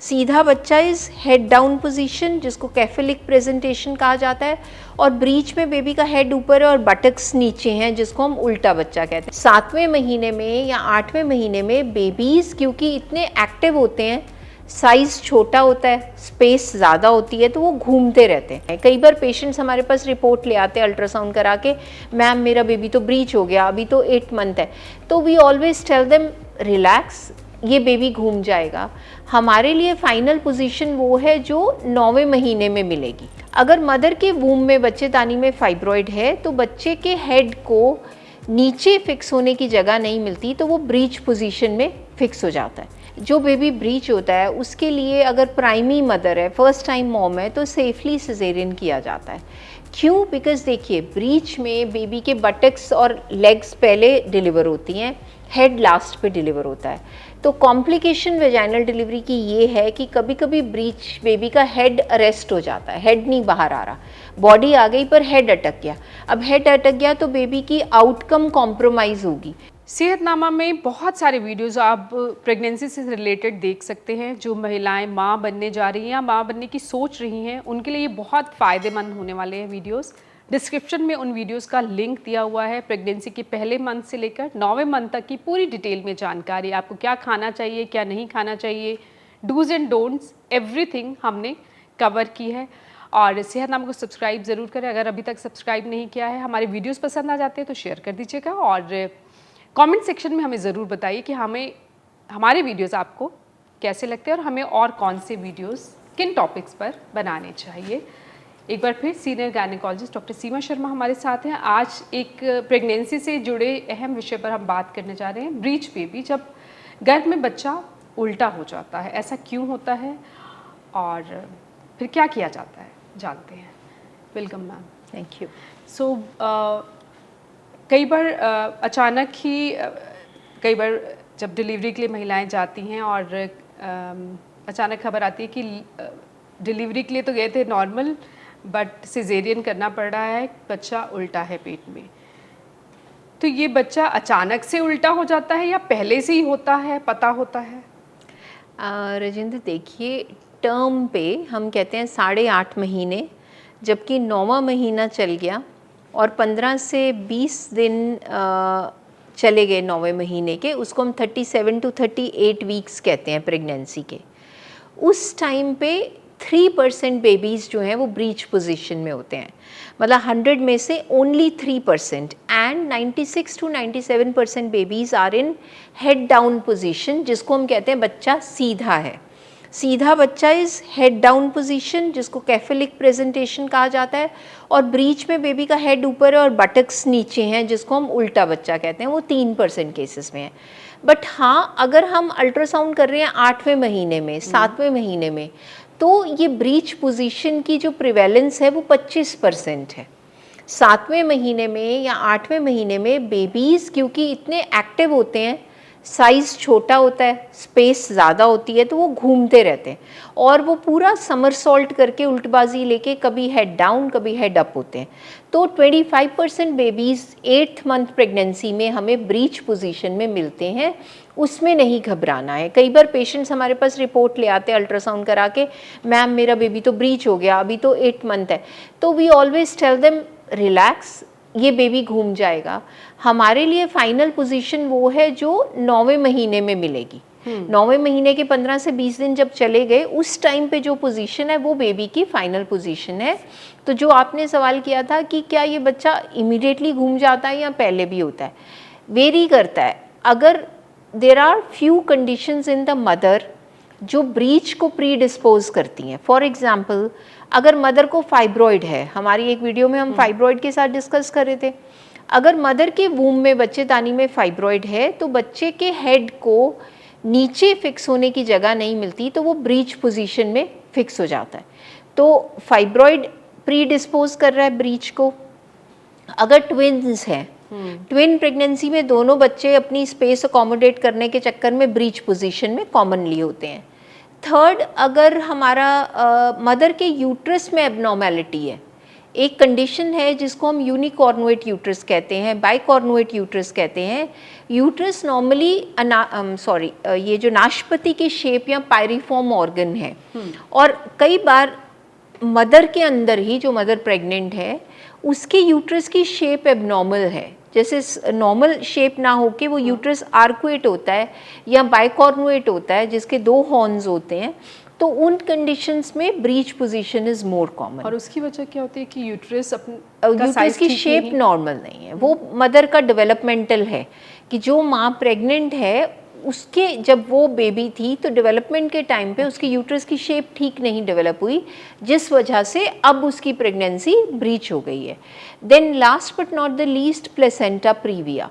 सीधा बच्चा is head down position, जिसको कैफेलिक प्रेजेंटेशन कहा जाता है, और ब्रीच में बेबी का हेड ऊपर है और बटक्स नीचे हैं, जिसको हम उल्टा बच्चा कहते हैं। 7वें महीने में या 8वें महीने में बेबीज़ क्योंकि इतने एक्टिव होते हैं, साइज़ छोटा होता है, स्पेस ज़्यादा होती है, तो वो घूमते रहते हैं। कई बार पेशेंट्स हमारे पास रिपोर्ट ले आते हैं अल्ट्रासाउंड करा के, मैम मेरा बेबी तो ब्रीच हो गया, अभी तो 8 मंथ है। तो we always tell them relax, ये बेबी घूम जाएगा। हमारे लिए फाइनल पोजीशन वो है जो 9वें महीने में मिलेगी। अगर मदर के वूम में बच्चेदानी में फाइब्रॉइड है तो बच्चे के हेड को नीचे फिक्स होने की जगह नहीं मिलती, तो वो ब्रीच पोजीशन में फिक्स हो जाता है। जो बेबी ब्रीच होता है उसके लिए अगर प्राइमरी मदर है, फर्स्ट टाइम मॉम है, तो सेफली सिजेरियन किया जाता है। क्यों? बिकॉज देखिए, ब्रीच में बेबी के बटक्स और लेग्स पहले डिलीवर होती हैं, हेड लास्ट पे डिलीवर होता है। तो कॉम्प्लिकेशन वेजाइनल डिलीवरी की ये है कि कभी कभी ब्रीच बेबी का हेड अरेस्ट हो जाता है, हेड नहीं बाहर आ रहा, बॉडी आ गई पर हेड अटक गया। अब हेड अटक गया तो बेबी की आउटकम कॉम्प्रोमाइज होगी। सेहतनामा में बहुत सारे वीडियोस आप प्रेगनेंसी से रिलेटेड देख सकते हैं। जो महिलाएं मां बनने जा रही हैं या मां बनने की सोच रही हैं, उनके लिए ये बहुत फ़ायदेमंद होने वाले हैं वीडियोस। डिस्क्रिप्शन में उन वीडियोस का लिंक दिया हुआ है। प्रेगनेंसी के पहले मंथ से लेकर 9वें मंथ तक की पूरी डिटेल में जानकारी, आपको क्या खाना चाहिए, क्या नहीं खाना चाहिए, डूज एंड डोंट्स, एवरीथिंग हमने कवर की है। और सेहतनामा को सब्सक्राइब ज़रूर करें अगर अभी तक सब्सक्राइब नहीं किया है। हमारे वीडियोज़ पसंद आ जाते हैं तो शेयर कर दीजिएगा, और कमेंट सेक्शन में हमें ज़रूर बताइए कि हमारे वीडियोस आपको कैसे लगते हैं और हमें और कौन से वीडियोस किन टॉपिक्स पर बनाने चाहिए। एक बार फिर सीनियर गायनेकोलॉजिस्ट डॉक्टर सीमा शर्मा हमारे साथ हैं। आज एक प्रेगनेंसी से जुड़े अहम विषय पर हम बात करने जा रहे हैं, ब्रीच बेबी। जब गर्भ में बच्चा उल्टा हो जाता है, ऐसा क्यों होता है और फिर क्या किया जाता है, जानते हैं। Welcome ma'am. Thank you. So कई बार अचानक ही कई बार जब डिलीवरी के लिए महिलाएं जाती हैं और अचानक खबर आती है कि डिलीवरी के लिए तो गए थे नॉर्मल, बट सिजेरियन करना पड़ रहा है, बच्चा उल्टा है पेट में। तो ये बच्चा अचानक से उल्टा हो जाता है या पहले से ही होता है, पता होता है? राजेंद्र, देखिए, टर्म पे हम कहते हैं 8.5 महीने, जबकि 9वां महीना चल गया और 15 से 20 दिन चले गए 9वें महीने के, उसको हम 37 to 38 वीक्स कहते हैं प्रेगनेंसी के। उस टाइम पे 3% बेबीज़ जो हैं वो ब्रीच पोजीशन में होते हैं, मतलब 100 में से only 3%, and 96 to 97% babies are in head down position, जिसको हम कहते हैं बच्चा सीधा है। सीधा बच्चा इज़ हेड डाउन पोजीशन, जिसको कैफेलिक प्रेजेंटेशन कहा जाता है, और ब्रीच में बेबी का हेड ऊपर है और बटक्स नीचे हैं, जिसको हम उल्टा बच्चा कहते हैं। वो 3% केसेस में है। बट हाँ, अगर हम अल्ट्रासाउंड कर रहे हैं 8वें महीने में, 7वें महीने में, तो ये ब्रीच पोजीशन की जो प्रिवेलेंस है वो 25% है। 7वें महीने में या 8वें महीने में बेबीज़ क्योंकि इतने एक्टिव होते हैं, साइज़ छोटा होता है, स्पेस ज़्यादा होती है, तो वो घूमते रहते हैं और वो पूरा समरसॉल्ट करके उल्टबाजी लेके कभी हेड डाउन कभी हेड अप होते हैं। तो 25% बेबीज़ 8th मंथ प्रेगनेंसी में हमें ब्रीच पोजीशन में मिलते हैं, उसमें नहीं घबराना है। कई बार पेशेंट्स हमारे पास रिपोर्ट ले आते हैं अल्ट्रासाउंड करा के, मैम मेरा बेबी तो ब्रीच हो गया, अभी तो 8 मंथ है। तो we always tell them relax, ये बेबी घूम जाएगा। हमारे लिए फाइनल पोजीशन वो है जो 9वें महीने में मिलेगी। 9वें महीने के 15 से 20 दिन जब चले गए, उस टाइम पे जो पोजीशन है वो बेबी की फाइनल पोजीशन है। तो जो आपने सवाल किया था कि क्या ये बच्चा इमीडिएटली घूम जाता है या पहले भी होता है, वेरी करता है। अगर there are few conditions in the mother जो ब्रीच को प्री डिस्पोज करती हैं। फॉर एग्जाम्पल, अगर मदर को फाइब्रॉइड है, हमारी एक वीडियो में हम फाइब्रॉइड के साथ डिस्कस कर रहे थे, अगर मदर के वूम में बच्चेदानी में फाइब्रॉइड है तो बच्चे के हेड को नीचे फिक्स होने की जगह नहीं मिलती, तो वो ब्रीच पोजीशन में फिक्स हो जाता है। तो फाइब्रॉइड प्री डिस्पोज कर रहा है ब्रीच को। अगर ट्विन्स हैं, ट्विन प्रेगनेंसी में दोनों बच्चे अपनी स्पेस अकोमोडेट करने के चक्कर में ब्रीच पोजीशन में कॉमनली होते हैं। थर्ड, अगर हमारा मदर के यूट्रस में एबनॉर्मेलिटी है, एक कंडीशन है जिसको हम यूनिकॉर्नुएट यूट्रस कहते हैं, बाइकॉर्नुएट यूट्रस कहते हैं। यूट्रस नॉर्मली ये जो नाशपाती की शेप या पायरिफॉर्म ऑर्गन है, और कई बार मदर के अंदर ही, जो मदर प्रेग्नेंट है उसके यूट्रस की शेप एबनॉर्मल है, जैसे नॉर्मल शेप ना हो के वो यूट्रस आर्कुएट होता है या बाइकॉर्नुएट होता है जिसके 2 हॉर्न्स होते हैं, तो उन कंडीशंस में breach position is more common. और उसकी वजह क्या होती है कि यूट्रस यूट्रस की शेप नॉर्मल नहीं है, वो मदर का डेवलपमेंटल है कि जो माँ प्रेग्नेंट है उसके जब वो बेबी थी तो डेवलपमेंट के टाइम पे उसकी यूट्रस की शेप ठीक नहीं डेवलप हुई, जिस वजह से अब उसकी प्रेगनेंसी ब्रीच हो गई है। Then last but not the least placenta previa,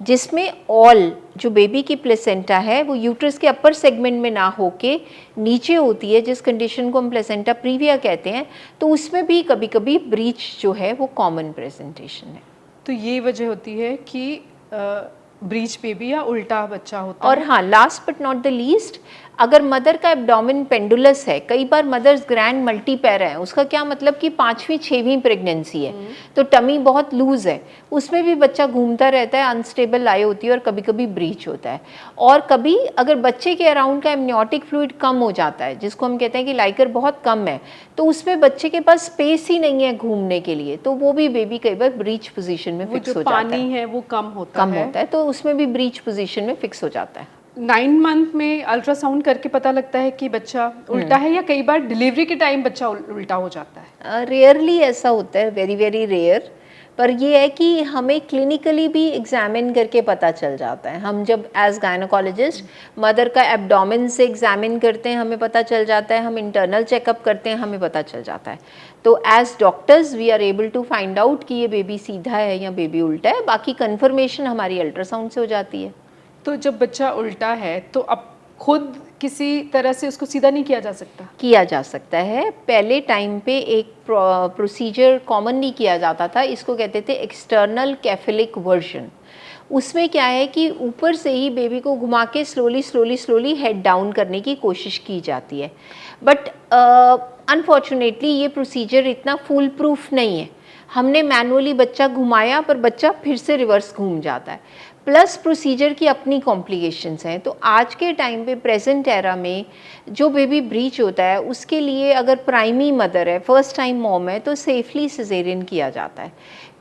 जिसमें ऑल जो बेबी की प्लेसेंटा है वो यूट्रस के अपर सेगमेंट में ना होके नीचे होती है, जिस कंडीशन को हम प्लेसेंटा प्रीविया कहते हैं, तो उसमें भी कभी कभी ब्रीच जो है वो कॉमन प्रेजेंटेशन है। तो ये वजह होती है कि ब्रीच बेबी या उल्टा बच्चा होता और है। हाँ, last but not the least, अगर मदर का एब्डोमेन पेंडुलस है, कई बार मदर्स ग्रैंड मल्टीपैरा है, उसका क्या मतलब कि 5वीं 6वीं प्रेगनेंसी है तो टमी बहुत लूज है, उसमें भी बच्चा घूमता रहता है, अनस्टेबल लाई होती है और कभी कभी ब्रीच होता है। और कभी अगर बच्चे के अराउंड का एमनियोटिक फ्लूइड कम हो जाता है, जिसको हम कहते हैं कि लाइकर बहुत कम है, तो उसमें बच्चे के पास स्पेस ही नहीं है घूमने के लिए, तो वो भी बेबी कई बार ब्रीच पोजीशन में फिक्स हो जाता है। पानी है वो कम होता है तो उसमें भी ब्रीच पोजीशन में फिक्स हो जाता है। 9 मंथ में अल्ट्रासाउंड करके पता लगता है कि बच्चा उल्टा है, या कई बार डिलीवरी के टाइम बच्चा उल्टा हो जाता है? रेयरली ऐसा होता है, वेरी वेरी रेयर, पर ये है कि हमें क्लिनिकली भी एग्जामिन करके पता चल जाता है। हम जब एज गायनोकोलॉजिस्ट मदर का एब्डोमेन से एग्जामिन करते हैं, हमें पता चल जाता है, हम इंटरनल चेकअप करते हैं, हमें पता चल जाता है। तो as doctors we are able to find out कि ये बेबी सीधा है या बेबी उल्टा है, बाकी कन्फर्मेशन हमारी अल्ट्रासाउंड से हो जाती है। तो जब बच्चा उल्टा है तो अब खुद किसी तरह से उसको सीधा नहीं किया जा सकता? किया जा सकता है। पहले टाइम पे एक प्रोसीजर कॉमन नहीं किया जाता था, इसको कहते थे एक्सटर्नल कैफेलिक वर्जन। उसमें क्या है कि ऊपर से ही बेबी को घुमा के स्लोली हेड डाउन करने की कोशिश की जाती है, बट अनफॉर्चुनेटली ये प्रोसीजर इतना फुल प्रूफ नहीं है। हमने मैनुअली बच्चा घुमाया पर बच्चा फिर से रिवर्स घूम जाता है, प्लस प्रोसीजर की अपनी कॉम्प्लिकेशंस हैं। तो आज के टाइम पे प्रेजेंट एरा में जो बेबी ब्रीच होता है उसके लिए अगर प्राइमी मदर है, फर्स्ट टाइम मॉम है, तो सेफली सिजेरियन किया जाता है।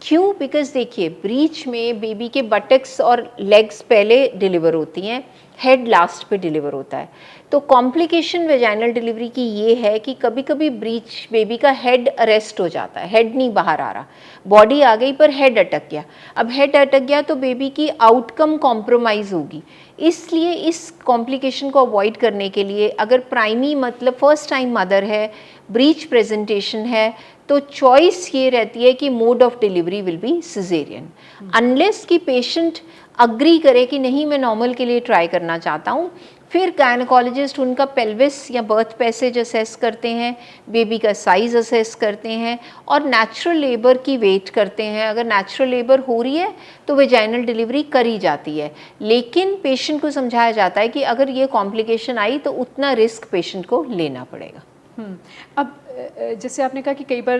क्यों? बिकॉज देखिए, ब्रीच में बेबी के बटक्स और लेग्स पहले डिलीवर होती हैं, हेड लास्ट पे डिलीवर होता है। तो कॉम्प्लिकेशन वेजाइनल डिलीवरी की ये है कि कभी कभी ब्रीच बेबी का हेड अरेस्ट हो जाता है, हेड नहीं बाहर आ रहा, बॉडी आ गई पर हेड अटक गया। अब हेड अटक गया तो बेबी की आउटकम कॉम्प्रोमाइज़ होगी। इसलिए इस कॉम्प्लिकेशन को अवॉइड करने के लिए अगर प्राइमी मतलब फर्स्ट टाइम मदर है, ब्रीच प्रेजेंटेशन है, तो चॉइस ये रहती है कि mode of delivery will be caesarean, unless कि पेशेंट अग्री करे कि नहीं मैं नॉर्मल के लिए ट्राई करना चाहता हूँ। फिर गायनोकोलॉजिस्ट उनका पेल्विस या बर्थ पैसेज असेस करते हैं, बेबी का साइज़ असेस करते हैं और नेचुरल लेबर की वेट करते हैं। अगर नेचुरल लेबर हो रही है तो वेजाइनल डिलीवरी करी जाती है, लेकिन पेशेंट को समझाया जाता है कि अगर ये कॉम्प्लिकेशन आई तो उतना रिस्क पेशेंट को लेना पड़ेगा। अब जैसे आपने कहा कि कई बार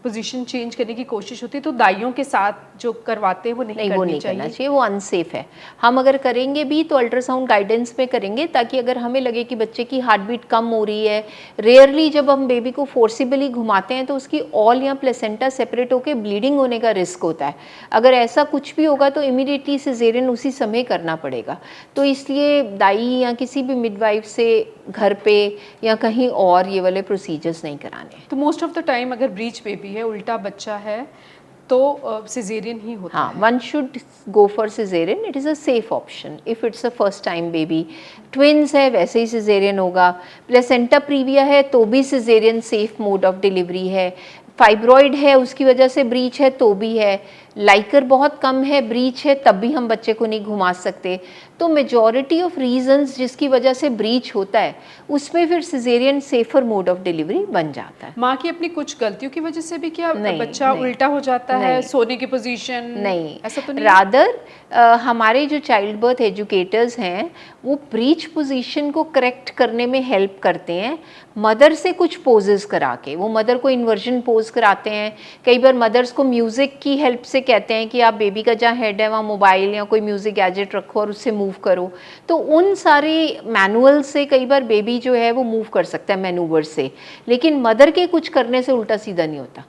पोजीशन चेंज करने की कोशिश होती है, तो दाइयों के साथ जो करवाते हैं वो नहीं करना चाहिए, वो अनसेफ है। हम अगर करेंगे भी तो अल्ट्रासाउंड गाइडेंस में करेंगे, ताकि अगर हमें लगे कि बच्चे की हार्ट बीट कम हो रही है, रेयरली जब हम बेबी को फोर्सिबली घुमाते हैं तो उसकी ऑल या प्लेसेंटा सेपरेट होकर ब्लीडिंग होने का रिस्क होता है। अगर ऐसा कुछ भी होगा तो इमीडिएटली सिजेरियन उसी समय करना पड़ेगा। तो इसलिए दाई या किसी भी मिडवाइफ से घर पे या कहीं और ये वाले प्रोसीजर्स नहीं कराने। तो मोस्ट ऑफ द टाइम अगर ब्रीच बेबी है, उल्टा बच्चा है, तो सिजेरियन ही होता है। One should go for caesarean, it is a safe option if it's a first time baby. Twins है वैसे ही सिजेरियन होगा, प्लेसेंटा प्रीविया है तो भी caesarean safe mode of delivery है, फाइब्रॉइड है उसकी वजह से ब्रीच है तो भी है, लाइकर बहुत कम है, ब्रीच है, तब भी हम बच्चे को नहीं घुमा सकते। तो मेजॉरिटी ऑफ रीजंस जिसकी वजह से ब्रीच होता है उसमें फिर caesarean safer mode of delivery बन जाता है। माँ की अपनी कुछ गलतियों की वजह से भी क्या नहीं, बच्चा नहीं, उल्टा हो जाता है, नहीं, सोने की पोजीशन? नहीं, ऐसा तो नहीं है? रादर हमारे जो चाइल्ड बर्थ एजुकेटर्स हैं वो ब्रीच पोजीशन को करेक्ट करने में हेल्प करते हैं मदर से कुछ पोजेस करा के। वो मदर को इन्वर्जन पोज कराते हैं, कई बार मदर्स को म्यूज़िक की हेल्प से कहते हैं कि आप बेबी का जहाँ हेड है वहाँ मोबाइल या कोई म्यूज़िक गैजेट रखो और उससे मूव करो। तो उन सारे मैनुअल से कई बार बेबी जो है वो मूव कर सकता है मैनूवर से, लेकिन मदर के कुछ करने से उल्टा सीधा नहीं होता।